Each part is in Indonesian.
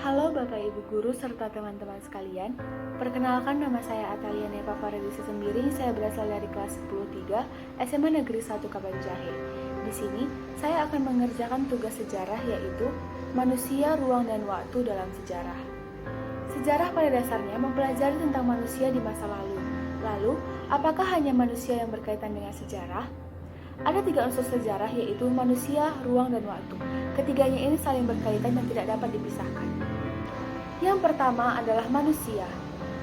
Halo Bapak Ibu Guru serta teman-teman sekalian. Perkenalkan, nama saya Atalia Neva Faradisa Sembiring. Saya berasal dari kelas 10-3 SMA Negeri 1 Kabanjahe. Di sini saya akan mengerjakan tugas sejarah, yaitu manusia, ruang, dan waktu dalam sejarah. Sejarah pada dasarnya mempelajari tentang manusia di masa lalu. Lalu, apakah hanya manusia yang berkaitan dengan sejarah? Ada 3 unsur sejarah, yaitu manusia, ruang, dan waktu. Ketiganya ini saling berkaitan dan tidak dapat dipisahkan. Yang pertama adalah manusia.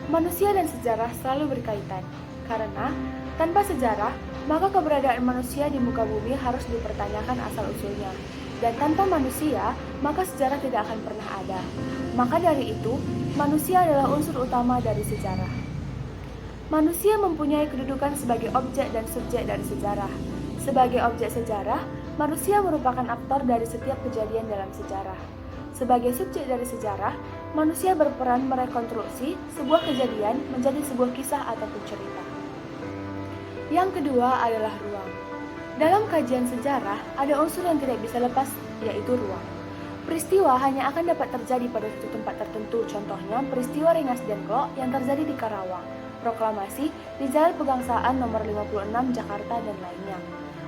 Manusia dan sejarah selalu berkaitan, karena tanpa sejarah, maka keberadaan manusia di muka bumi harus dipertanyakan asal-usulnya. Dan tanpa manusia, maka sejarah tidak akan pernah ada. Maka dari itu, manusia adalah unsur utama dari sejarah. Manusia mempunyai kedudukan sebagai objek dan subjek dari sejarah. Sebagai objek sejarah, manusia merupakan aktor dari setiap kejadian dalam sejarah. Sebagai subjek dari sejarah, manusia berperan merekonstruksi sebuah kejadian menjadi sebuah kisah ataupun cerita. Yang kedua adalah ruang. Dalam kajian sejarah, ada unsur yang tidak bisa lepas, yaitu ruang. Peristiwa hanya akan dapat terjadi pada suatu tempat tertentu, contohnya peristiwa Rengas Dengklok yang terjadi di Karawang, proklamasi di Jalan Pegangsaan nomor 56 Jakarta, dan lainnya.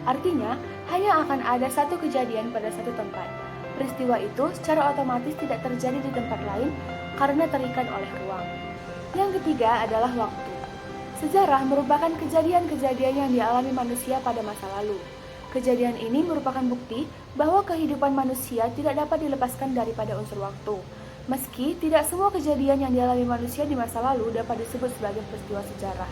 Artinya, hanya akan ada satu kejadian pada satu tempat. Peristiwa itu secara otomatis tidak terjadi di tempat lain karena terikat oleh ruang. Yang ketiga adalah waktu. Sejarah merupakan kejadian-kejadian yang dialami manusia pada masa lalu. Kejadian ini merupakan bukti bahwa kehidupan manusia tidak dapat dilepaskan daripada unsur waktu. Meski tidak semua kejadian yang dialami manusia di masa lalu dapat disebut sebagai peristiwa sejarah.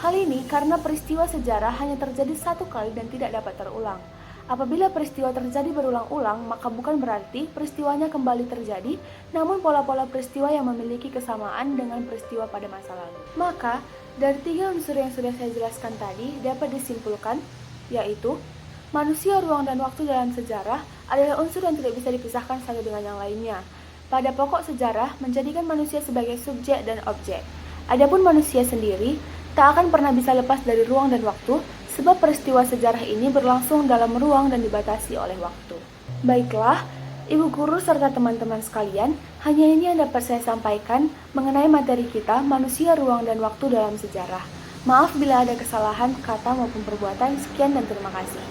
Hal ini karena peristiwa sejarah hanya terjadi satu kali dan tidak dapat terulang. Apabila peristiwa terjadi berulang-ulang, maka bukan berarti peristiwanya kembali terjadi, namun pola-pola peristiwa yang memiliki kesamaan dengan peristiwa pada masa lalu. Maka, dari 3 unsur yang sudah saya jelaskan tadi dapat disimpulkan, yaitu manusia, ruang, dan waktu dalam sejarah adalah unsur yang tidak bisa dipisahkan satu dengan yang lainnya. Pada pokok sejarah menjadikan manusia sebagai subjek dan objek. Adapun manusia sendiri tak akan pernah bisa lepas dari ruang dan waktu, sebab peristiwa sejarah ini berlangsung dalam ruang dan dibatasi oleh waktu. Baiklah, Ibu Guru serta teman-teman sekalian, hanya ini yang dapat saya sampaikan mengenai materi kita manusia, ruang, dan waktu dalam sejarah. Maaf bila ada kesalahan kata maupun perbuatan. Sekian dan terima kasih.